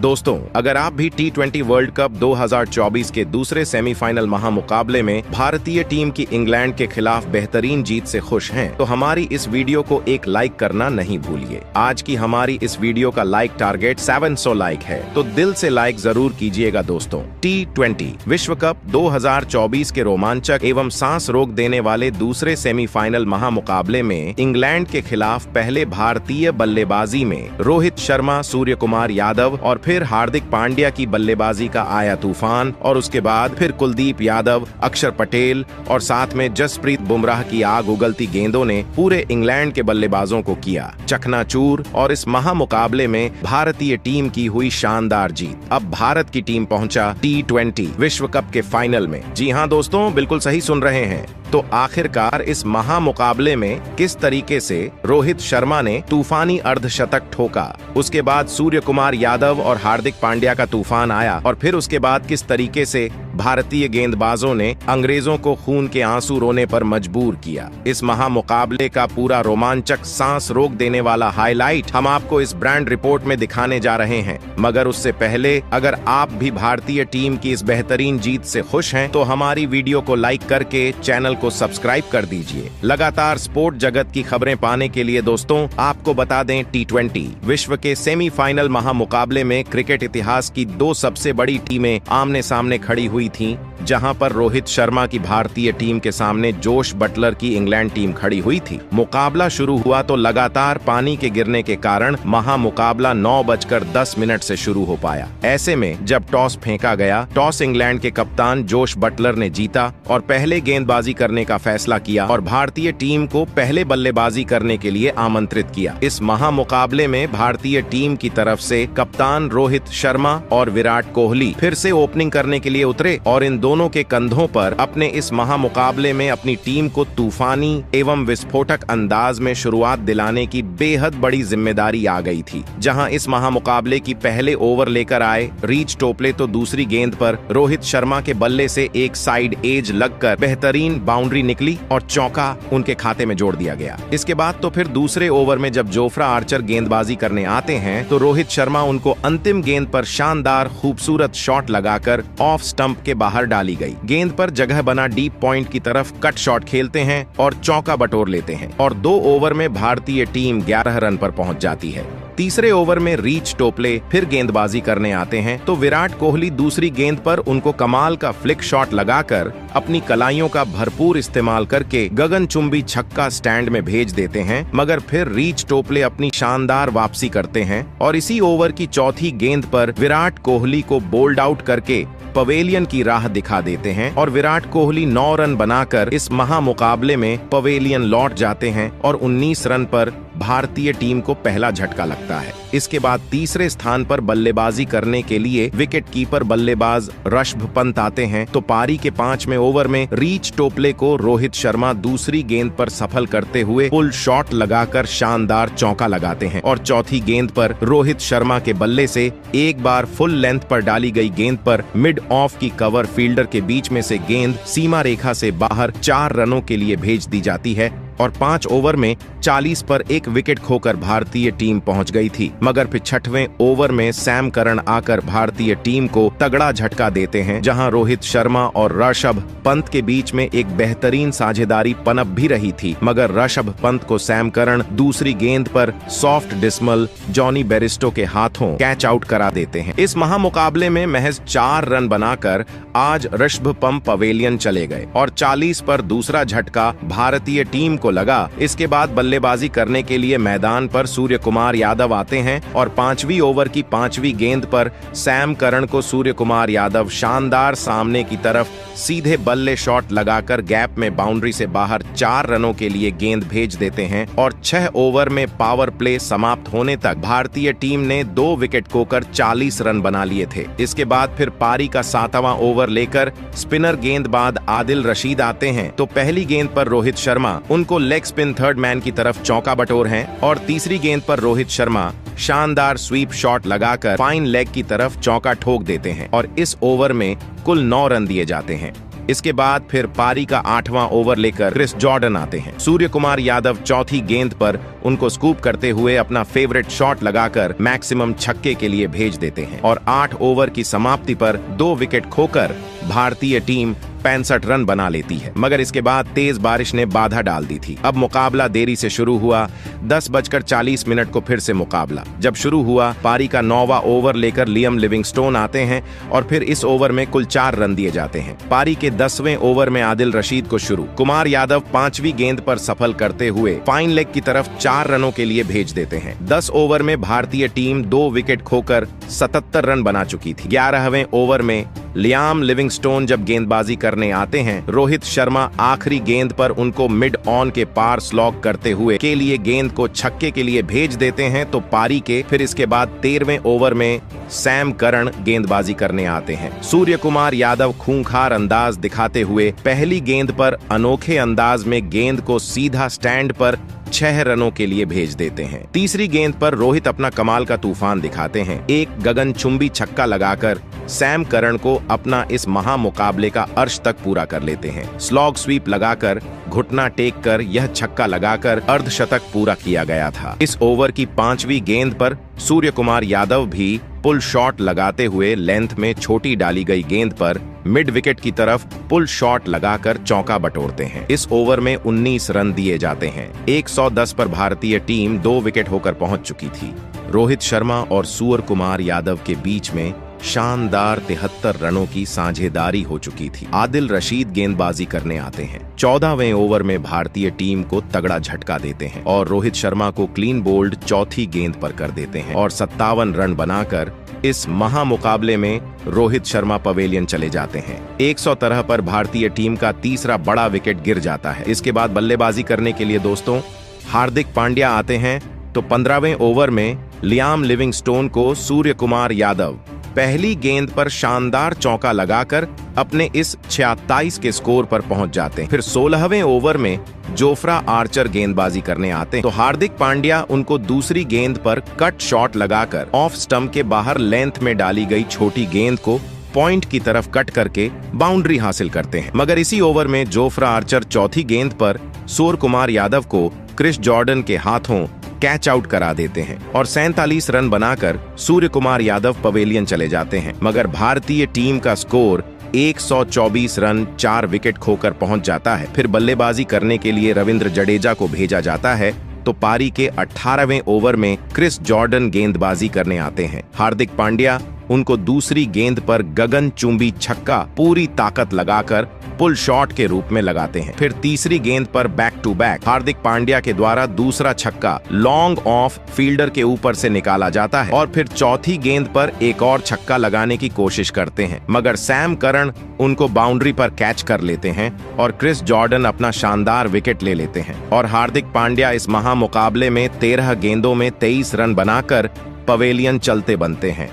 दोस्तों, अगर आप भी T20 वर्ल्ड कप 2024 के दूसरे सेमीफाइनल महामुकाबले में भारतीय टीम की इंग्लैंड के खिलाफ बेहतरीन जीत से खुश हैं, तो हमारी इस वीडियो को एक लाइक करना नहीं भूलिए। आज की हमारी इस वीडियो का लाइक टारगेट 700 लाइक है, तो दिल से लाइक जरूर कीजिएगा दोस्तों। T20 विश्व कप 2024 के रोमांचक एवं सांस रोक देने वाले दूसरे सेमीफाइनल महामुकाबले में इंग्लैंड के खिलाफ पहले भारतीय बल्लेबाजी में रोहित शर्मा, सूर्य कुमार यादव और फिर हार्दिक पांड्या की बल्लेबाजी का आया तूफान, और उसके बाद फिर कुलदीप यादव, अक्षर पटेल और साथ में जसप्रीत बुमराह की आग उगलती गेंदों ने पूरे इंग्लैंड के बल्लेबाजों को किया चकनाचूर। और इस महामुकाबले में भारतीय टीम की हुई शानदार जीत। अब भारत की टीम पहुंचा T20 विश्व कप के फाइनल में। जी हां दोस्तों, बिल्कुल सही सुन रहे हैं। तो आखिरकार इस महामुकाबले में किस तरीके से रोहित शर्मा ने तूफानी अर्धशतक ठोका, उसके बाद सूर्य कुमार यादव और हार्दिक पांड्या का तूफान आया, और फिर उसके बाद किस तरीके से भारतीय गेंदबाजों ने अंग्रेजों को खून के आंसू रोने पर मजबूर किया। इस महामुकाबले का पूरा रोमांचक, सांस रोक देने वाला हाईलाइट हम आपको इस ब्रांड रिपोर्ट में दिखाने जा रहे हैं। मगर उससे पहले अगर आप भी भारतीय टीम की इस बेहतरीन जीत से खुश हैं, तो हमारी वीडियो को लाइक करके चैनल को सब्सक्राइब कर दीजिए। लगातार स्पोर्ट जगत की खबरें पाने के लिए दोस्तों आपको बता दें, T20 विश्व के सेमीफाइनल महामुकाबले में क्रिकेट इतिहास की दो सबसे बड़ी टीमें आमने सामने खड़ी हुई थीं, जहां पर रोहित शर्मा की भारतीय टीम के सामने जोश बटलर की इंग्लैंड टीम खड़ी हुई थी। मुकाबला शुरू हुआ तो लगातार पानी के गिरने के कारण महामुकाबला 9:10 से शुरू हो पाया। ऐसे में जब टॉस फेंका गया, टॉस इंग्लैंड के कप्तान जोश बटलर ने जीता और पहले गेंदबाजी करने का फैसला किया और भारतीय टीम को पहले बल्लेबाजी करने के लिए आमंत्रित किया। इस महामुकाबले में भारतीय टीम की तरफ से कप्तान रोहित शर्मा और विराट कोहली फिर से ओपनिंग करने के लिए उतरे, और इन दोनों के कंधों पर अपने इस महामुकाबले में अपनी टीम को तूफानी एवं विस्फोटक अंदाज में शुरुआत दिलाने की बेहद बड़ी जिम्मेदारी आ गई थी। जहां इस महामुकाबले की पहले ओवर लेकर आए रीच टोपले, तो दूसरी गेंद पर रोहित शर्मा के बल्ले से एक साइड एज लगकर बेहतरीन बाउंड्री निकली और चौका उनके खाते में जोड़ दिया गया। इसके बाद तो फिर दूसरे ओवर में जब जोफ्रा आर्चर गेंदबाजी करने आते हैं, तो रोहित शर्मा उनको अंतिम गेंद पर शानदार खूबसूरत शॉट लगाकर ऑफ स्टंप के बाहर डाली गई। गेंद पर जगह बना डीप पॉइंट की तरफ कट शॉट खेलते हैं और चौका बटोर लेते हैं, और 2 ओवर में भारतीय टीम 11 रन पर पहुंच जाती है। तीसरे ओवर में रीच टोपले फिर गेंदबाजी करने आते हैं, तो विराट कोहली दूसरी गेंद पर उनको कमाल का फ्लिक शॉट लगाकर अपनी कलाइयों का भरपूर इस्तेमाल करके गगनचुंबी छक्का स्टैंड में भेज देते हैं। मगर फिर रीच टोपले अपनी शानदार वापसी करते हैं और इसी ओवर की चौथी गेंद पर विराट कोहली को बोल्ड आउट करके पवेलियन की राह दिखा देते हैं, और विराट कोहली 9 रन बनाकर इस महामुकाबले में पवेलियन लौट जाते हैं और 19 रन पर भारतीय टीम को पहला झटका लगता है। इसके बाद तीसरे स्थान पर बल्लेबाजी करने के लिए विकेट कीपर बल्लेबाज ऋषभ पंत आते हैं, तो पारी के 5वें ओवर में रीच टोपले को रोहित शर्मा दूसरी गेंद पर सफल करते हुए पुल शॉट लगाकर शानदार चौका लगाते हैं, और चौथी गेंद पर रोहित शर्मा के बल्ले से एक बार फुल लेंथ पर डाली गई गेंद पर मिड ऑफ की कवर फील्डर के बीच में से गेंद सीमा रेखा से बाहर 4 रनों के लिए भेज दी जाती है, और 5 ओवर में 40 पर 1 विकेट खोकर भारतीय टीम पहुंच गई थी। मगर फिर 6वें ओवर में सैम करन आकर भारतीय टीम को तगड़ा झटका देते हैं, जहां रोहित शर्मा और ऋषभ पंत के बीच में एक बेहतरीन साझेदारी पनप भी रही थी। मगर ऋषभ पंत को सैम करन दूसरी गेंद पर सॉफ्ट डिस्मल जॉनी बेरिस्टो के हाथों कैच आउट करा देते हैं। इस महामुकाबले में महज 4 रन बनाकर आज ऋषभ पंत पवेलियन चले गए और 40 पर दूसरा झटका भारतीय टीम को लगा। इसके बाद बल्लेबाजी करने के लिए मैदान पर सूर्य कुमार यादव आते हैं, और 5वीं ओवर की 5वीं गेंद पर सैम करन को सूर्य कुमार यादव शानदार सामने की तरफ सीधे बल्ले शॉट लगाकर गैप में बाउंड्री से बाहर 4 रनों के लिए गेंद भेज देते हैं, और 6 ओवर में पावर प्ले समाप्त होने तक भारतीय टीम ने 2 विकेट खोकर 40 रन बना लिए थे। इसके बाद फिर पारी का 7वां ओवर लेकर स्पिनर गेंदबाज आदिल रशीद आते हैं, तो पहली गेंद पर रोहित शर्मा उनको लेग स्पिन थर्ड मैन की तरफ चौका बटोर हैं, और तीसरी गेंद पर रोहित शर्मा शानदार स्वीप शॉट लगाकर फाइन लेग की तरफ चौका ठोक देते हैं, और इस ओवर में कुल 9 रन दिए जाते हैं। इसके बाद फिर पारी का 8वां ओवर लेकर क्रिस जॉर्डन आते हैं। सूर्य कुमार यादव चौथी गेंद पर उनको स्कूप करते हुए अपना फेवरेट शॉट लगाकर मैक्सिमम छक्के के लिए भेज देते हैं और 8 ओवर की समाप्ति पर 2 विकेट खोकर भारतीय टीम 65 रन बना लेती है। मगर इसके बाद तेज बारिश ने बाधा डाल दी थी। अब मुकाबला देरी से शुरू हुआ। 10:40 को फिर से मुकाबला जब शुरू हुआ, पारी का 9वां ओवर लेकर लियम लिविंगस्टोन आते हैं और फिर इस ओवर में कुल 4 रन दिए जाते हैं। पारी के 10वें ओवर में आदिल रशीद को शुरू कुमार यादव 5वीं गेंद पर सफल करते हुए फाइन लेग की तरफ 4 रनों के लिए भेज देते हैं। 10 ओवर में भारतीय टीम 2 विकेट खोकर 77 रन बना चुकी थी। 11वें ओवर में लियाम लिविंगस्टोन जब गेंदबाजी करने आते हैं, रोहित शर्मा आखिरी गेंद पर उनको मिड ऑन के पार स्लॉग करते हुए के लिए गेंद को छक्के के लिए भेज देते हैं। तो पारी के फिर इसके बाद 13वें ओवर में सैम करन गेंदबाजी करने आते हैं। सूर्य कुमार यादव खूंखार अंदाज दिखाते हुए पहली गेंद पर अनोखे अंदाज में गेंद को सीधा स्टैंड पर 6 रनों के लिए भेज देते हैं। तीसरी गेंद पर रोहित अपना कमाल का तूफान दिखाते हैं। एक गगनचुंबी छक्का लगाकर सैम करन को अपना इस महामुकाबले का अर्श तक पूरा कर लेते हैं। स्लॉग स्वीप लगाकर घुटना टेक कर यह छक्का लगाकर अर्धशतक पूरा किया गया था। इस ओवर की 5वीं गेंद पर सूर्य कुमार यादव भी पुल शॉट लगाते हुए लेंथ में छोटी डाली गई गेंद पर मिड विकेट की तरफ पुल शॉट लगाकर चौका बटोरते हैं। इस ओवर में 19 रन दिए जाते हैं। 110 पर भारतीय टीम 2 विकेट होकर पहुंच चुकी थी। रोहित शर्मा और सूर्य कुमार यादव के बीच में शानदार 73 रनों की साझेदारी हो चुकी थी। आदिल रशीद गेंदबाजी करने आते हैं। 14वें ओवर में भारतीय टीम को तगड़ा झटका देते हैं और रोहित शर्मा को क्लीन बोल्ड चौथी गेंद पर कर देते हैं और 57 रन बनाकर इस महामुकाबले में रोहित शर्मा पवेलियन चले जाते हैं। 113 पर भारतीय टीम का तीसरा बड़ा विकेट गिर जाता है। इसके बाद बल्लेबाजी करने के लिए दोस्तों हार्दिक पांड्या आते हैं। तो 15वें ओवर में लियाम लिविंगस्टोन को सूर्य कुमार यादव पहली गेंद पर शानदार चौका लगाकर अपने इस 26 के स्कोर पर पहुंच जाते हैं। फिर 16वें ओवर में जोफ्रा आर्चर गेंदबाजी करने आते हैं। तो हार्दिक पांड्या उनको दूसरी गेंद पर कट शॉट लगाकर ऑफ स्टंप के बाहर लेंथ में डाली गई छोटी गेंद को पॉइंट की तरफ कट करके बाउंड्री हासिल करते हैं। मगर इसी ओवर में जोफ्रा आर्चर चौथी गेंद पर सूर्य कुमार यादव को क्रिस जॉर्डन के हाथों कैच आउट करा देते हैं और 47 रन बनाकर सूर्य कुमार यादव पवेलियन चले जाते हैं। मगर भारतीय टीम का स्कोर 124 रन 4 विकेट खोकर पहुंच जाता है। फिर बल्लेबाजी करने के लिए रविंद्र जडेजा को भेजा जाता है। तो पारी के 18वें ओवर में क्रिस जॉर्डन गेंदबाजी करने आते हैं। हार्दिक पांड्या उनको दूसरी गेंद पर गगनचुंबी छक्का पूरी ताकत लगाकर पुल शॉट के रूप में लगाते हैं। फिर तीसरी गेंद पर back to back Hardik Pandya के द्वारा दूसरा छक्का लॉन्ग ऑफ फील्डर के ऊपर से निकाला जाता है और फिर चौथी गेंद पर एक और छक्का लगाने की कोशिश करते हैं। मगर सैम करन उनको बाउंड्री पर कैच कर लेते हैं और क्रिस जॉर्डन अपना शानदार विकेट ले लेते हैं और हार्दिक पांड्या इस महामुकाबले में 13 गेंदों में 23 रन बनाकर पवेलियन चलते बनते हैं।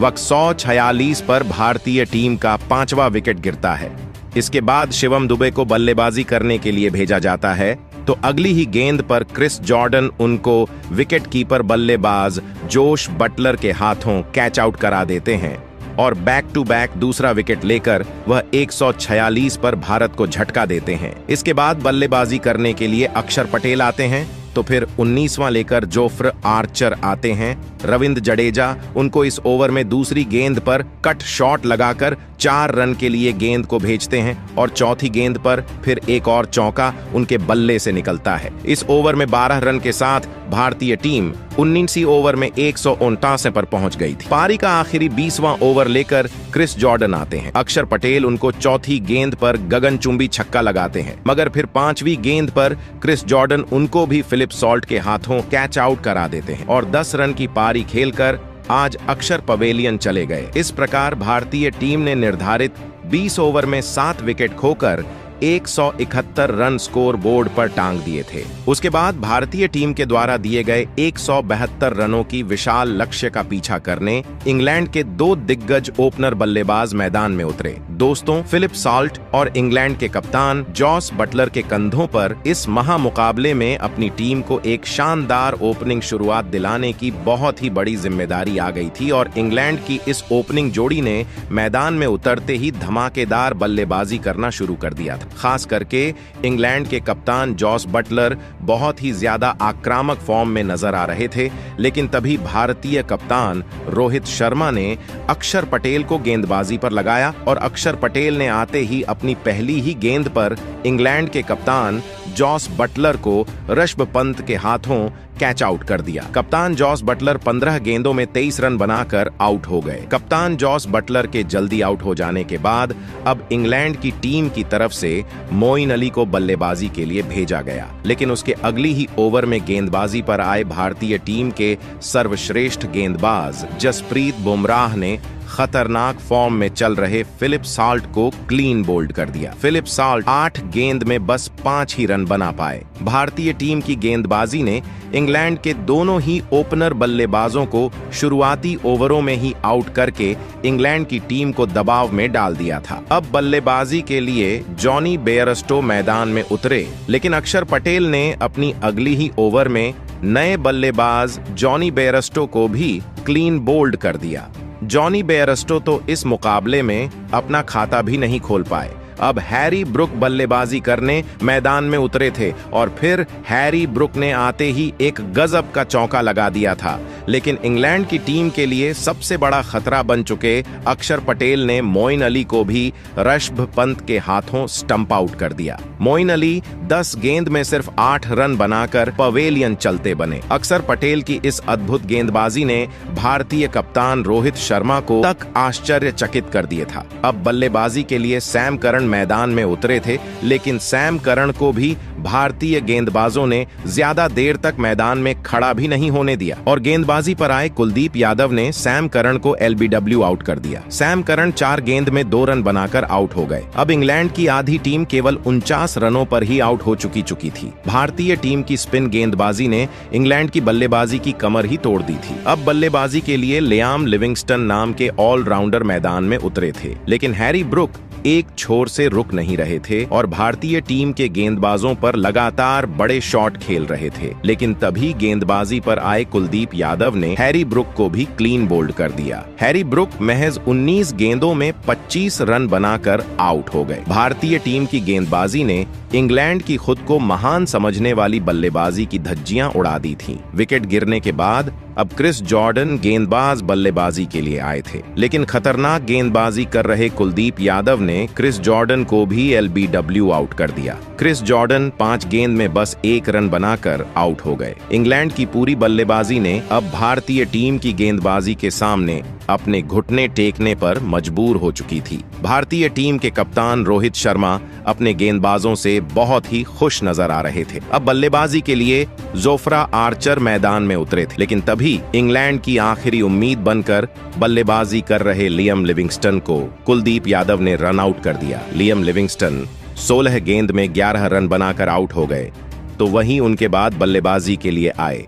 वक्त 146 पर भारतीय टीम का 5वां विकेट गिरता है। इसके बाद शिवम दुबे को बल्लेबाजी करने के लिए भेजा जाता है। तो अगली ही गेंद पर क्रिस जॉर्डन उनको विकेट कीपर बल्लेबाज जोश बटलर के हाथों कैच आउट करा देते हैं और बैक टू बैक दूसरा विकेट लेकर वह 146 पर भारत को झटका देते हैं। इसके बाद बल्लेबाजी करने के लिए अक्षर पटेल आते हैं। तो फिर 19वां लेकर जोफ्रा आर्चर आते हैं। रविंद्र जडेजा उनको इस ओवर में दूसरी गेंद पर कट शॉट लगाकर 4 रन के लिए गेंद को भेजते हैं और चौथी गेंद पर फिर एक और चौका उनके बल्ले से निकलता है। इस ओवर में 12 रन के साथ भारतीय टीम 19वीं ओवर में 149 पर पहुंच गई थी। पारी का आखिरी 20वां ओवर लेकर क्रिस जॉर्डन आते हैं। अक्षर पटेल उनको चौथी गेंद पर गगनचुंबी छक्का लगाते हैं। मगर फिर 5वीं गेंद पर क्रिस जॉर्डन उनको भी फिलिप सॉल्ट के हाथों कैच आउट करा देते हैं और 10 रन की पारी खेलकर आज अक्षर पवेलियन चले गए। इस प्रकार भारतीय टीम ने निर्धारित 20 ओवर में 7 विकेट खोकर 171 रन स्कोर बोर्ड पर टांग दिए थे। उसके बाद भारतीय टीम के द्वारा दिए गए 172 रनों की विशाल लक्ष्य का पीछा करने इंग्लैंड के दो दिग्गज ओपनर बल्लेबाज मैदान में उतरे। दोस्तों, फिलिप साल्ट और इंग्लैंड के कप्तान जॉस बटलर के कंधों पर इस महामुकाबले में अपनी टीम को एक शानदार ओपनिंग शुरुआत दिलाने की बहुत ही बड़ी जिम्मेदारी आ गई थी और इंग्लैंड की इस ओपनिंग जोड़ी ने मैदान में उतरते ही धमाकेदार बल्लेबाजी करना शुरू कर दिया था। खास करके इंग्लैंड के कप्तान जॉस बटलर बहुत ही ज्यादा आक्रामक फॉर्म में नजर आ रहे थे, लेकिन तभी भारतीय कप्तान रोहित शर्मा ने अक्षर पटेल को गेंदबाजी पर लगाया और अक्षर पटेल ने आते ही अपनी पहली ही गेंद पर इंग्लैंड के कप्तान जॉस बटलर को ऋषभ पंत के हाथों कैच आउट कर दिया। कप्तान जॉस बटलर 15 गेंदों में 23 रन बनाकर आउट हो गए। कप्तान जॉस बटलर के जल्दी आउट हो जाने के बाद अब इंग्लैंड की टीम की तरफ से मोइन अली को बल्लेबाजी के लिए भेजा गया, लेकिन उसके अगली ही ओवर में गेंदबाजी पर आए भारतीय टीम के सर्वश्रेष्ठ गेंदबाज जसप्रीत बुमराह ने खतरनाक फॉर्म में चल रहे फिलिप साल्ट को क्लीन बोल्ड कर दिया। फिलिप साल्ट 8 गेंद में बस 5 ही रन बना पाए। भारतीय टीम की गेंदबाजी ने इंग्लैंड के दोनों ही ओपनर बल्लेबाजों को शुरुआती ओवरों में ही आउट करके इंग्लैंड की टीम को दबाव में डाल दिया था। अब बल्लेबाजी के लिए जॉनी बेयरस्टो मैदान में उतरे, लेकिन अक्षर पटेल ने अपनी अगली ही ओवर में नए बल्लेबाज जॉनी बेयरस्टो को भी क्लीन बोल्ड कर दिया। जॉनी बेयरस्टो तो इस मुकाबले में अपना खाता भी नहीं खोल पाए। अब हैरी ब्रुक बल्लेबाजी करने मैदान में उतरे थे और फिर हैरी ब्रुक ने आते ही एक गजब का चौका लगा दिया था, लेकिन इंग्लैंड की टीम के लिए सबसे बड़ा खतरा बन चुके अक्षर पटेल ने मोइन अली को भी ऋषभ पंत के हाथों स्टंप आउट कर दिया। मोइन अली 10 गेंद में सिर्फ 8 रन बनाकर पवेलियन चलते बने। अक्षर पटेल की इस अद्भुत गेंदबाजी ने भारतीय कप्तान रोहित शर्मा को तक आश्चर्यचकित कर दिया था। अब बल्लेबाजी के लिए सैम करन मैदान में उतरे थे, लेकिन सैम करन को भी भारतीय गेंदबाजों ने ज्यादा देर तक मैदान में खड़ा भी नहीं होने दिया और गेंदबाजी पर आए कुलदीप यादव ने सैम करन को एलबीडब्ल्यू आउट कर दिया। सैम करन 4 गेंद में 2 रन बनाकर आउट हो गए। अब इंग्लैंड की आधी टीम केवल 49 रनों पर ही आउट हो चुकी थी। भारतीय टीम की स्पिन गेंदबाजी ने इंग्लैंड की बल्लेबाजी की कमर ही तोड़ दी थी। अब बल्लेबाजी के लिए लियाम लिविंगस्टन नाम के ऑलराउंडर मैदान में उतरे थे, लेकिन हैरी ब्रुक एक छोर से रुक नहीं रहे थे और भारतीय टीम के गेंदबाजों पर लगातार बड़े शॉट खेल रहे थे। लेकिन तभी गेंदबाजी पर आए कुलदीप यादव ने हैरी ब्रुक को भी क्लीन बोल्ड कर दिया। हैरी ब्रुक महज 19 गेंदों में 25 रन बनाकर आउट हो गए। भारतीय टीम की गेंदबाजी ने इंग्लैंड की खुद को महान समझने वाली बल्लेबाजी की धज्जियां उड़ा दी थीं। विकेट गिरने के बाद अब क्रिस जॉर्डन गेंदबाज बल्लेबाजी के लिए आए थे, लेकिन खतरनाक गेंदबाजी कर रहे कुलदीप यादव ने क्रिस जॉर्डन को भी एलबीडब्ल्यू आउट कर दिया। क्रिस जॉर्डन 5 गेंद में बस 1 रन बनाकर आउट हो गए। इंग्लैंड की पूरी बल्लेबाजी ने अब भारतीय टीम की गेंदबाजी के सामने अपने घुटने टेकने पर मजबूर हो चुकी थी। भारतीय टीम के कप्तान रोहित शर्मा अपने गेंदबाजों से बहुत ही खुश नजर आ रहे थे। अब बल्लेबाजी के लिए जोफ्रा आर्चर मैदान में उतरे थे, लेकिन तभी इंग्लैंड की आखिरी उम्मीद बनकर बल्लेबाजी कर रहे लियाम लिविंगस्टन को कुलदीप यादव ने रन आउट कर दिया। लियाम लिविंगस्टन 16 गेंद में 11 रन बनाकर आउट हो गए, तो वहीं उनके बाद बल्लेबाजी के लिए आए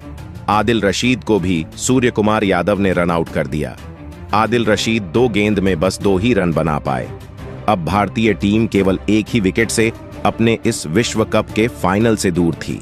आदिल रशीद को भी सूर्य कुमार यादव ने रन आउट कर दिया। आदिल रशीद 2 गेंद में बस 2 ही रन बना पाए। अब भारतीय टीम केवल 1 ही विकेट से अपने इस विश्व कप के फाइनल से दूर थी।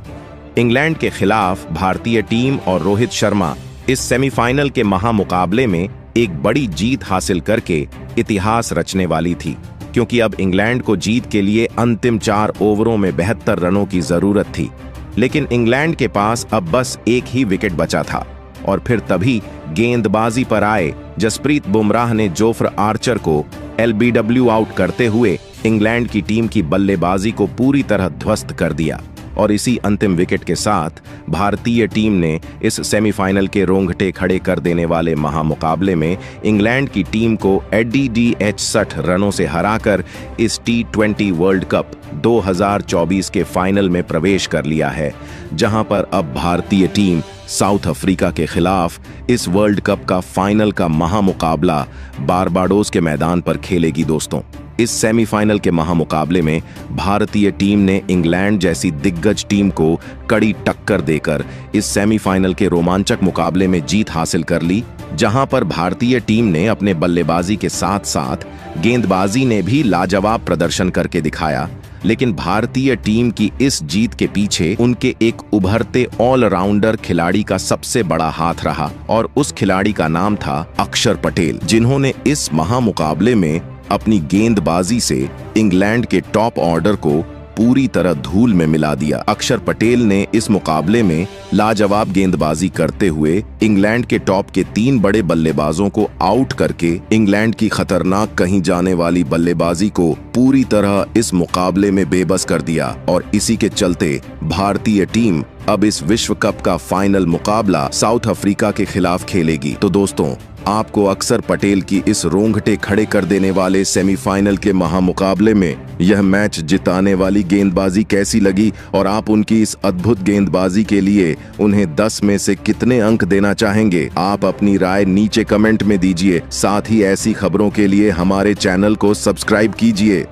इंग्लैंड के खिलाफ भारतीय टीम और रोहित शर्मा इस सेमीफाइनल के महामुकाबले में एक बड़ी जीत हासिल करके इतिहास रचने वाली थी, क्योंकि अब इंग्लैंड को जीत के लिए अंतिम 4 ओवरों में 72 रनों की जरूरत थी। लेकिन इंग्लैंड के पास अब बस 1 ही विकेट बचा था और फिर तभी गेंदबाजी पर आए जसप्रीत बुमराह ने जोफ्रा आर्चर को एलबीडब्ल्यू आउट करते हुए इंग्लैंड की टीम की बल्लेबाजी को पूरी तरह ध्वस्त कर दिया और इसी अंतिम विकेट के साथ भारतीय टीम ने इस सेमीफाइनल के रोंगटे खड़े कर देने वाले महामुकाबले में इंग्लैंड की टीम को 60 रनों से हराकर इस T20 वर्ल्ड कप 2024 के फाइनल में प्रवेश कर लिया है, जहां पर अब भारतीय टीम साउथ अफ्रीका के खिलाफ इस वर्ल्ड कप का फाइनल का महामुकाबला बारबाडोस के मैदान पर खेलेगी। दोस्तों, इस सेमीफाइनल के महामुकाबले में भारतीय टीम ने इंग्लैंड जैसी दिग्गज टीम को कड़ी टक्कर देकर इस सेमीफाइनल के रोमांचक मुकाबले में जीत हासिल कर ली, जहां पर भारतीय टीम ने अपने बल्लेबाजी के साथ साथ गेंदबाजी ने भी लाजवाब प्रदर्शन करके दिखाया। लेकिन भारतीय टीम की इस जीत के पीछे उनके एक उभरते ऑलराउंडर खिलाड़ी का सबसे बड़ा हाथ रहा और उस खिलाड़ी का नाम था अक्षर पटेल, जिन्होंने इस महामुकाबले में अपनी गेंदबाजी से इंग्लैंड के टॉप ऑर्डर को पूरी तरह धूल में मिला दिया। अक्षर पटेल ने इस मुकाबले में लाजवाब गेंदबाजी करते हुए इंग्लैंड के टॉप के 3 बड़े बल्लेबाजों को आउट करके इंग्लैंड की खतरनाक कहीं जाने वाली बल्लेबाजी को पूरी तरह इस मुकाबले में बेबस कर दिया और इसी के चलते भारतीय टीम अब इस विश्व कप का फाइनल मुकाबला साउथ अफ्रीका के खिलाफ खेलेगी। तो दोस्तों, आपको अक्षर पटेल की इस रोंगटे खड़े कर देने वाले सेमीफाइनल के महामुकाबले में यह मैच जिताने वाली गेंदबाजी कैसी लगी और आप उनकी इस अद्भुत गेंदबाजी के लिए उन्हें 10 में से कितने अंक देना चाहेंगे? आप अपनी राय नीचे कमेंट में दीजिए। साथ ही ऐसी खबरों के लिए हमारे चैनल को सब्सक्राइब कीजिए।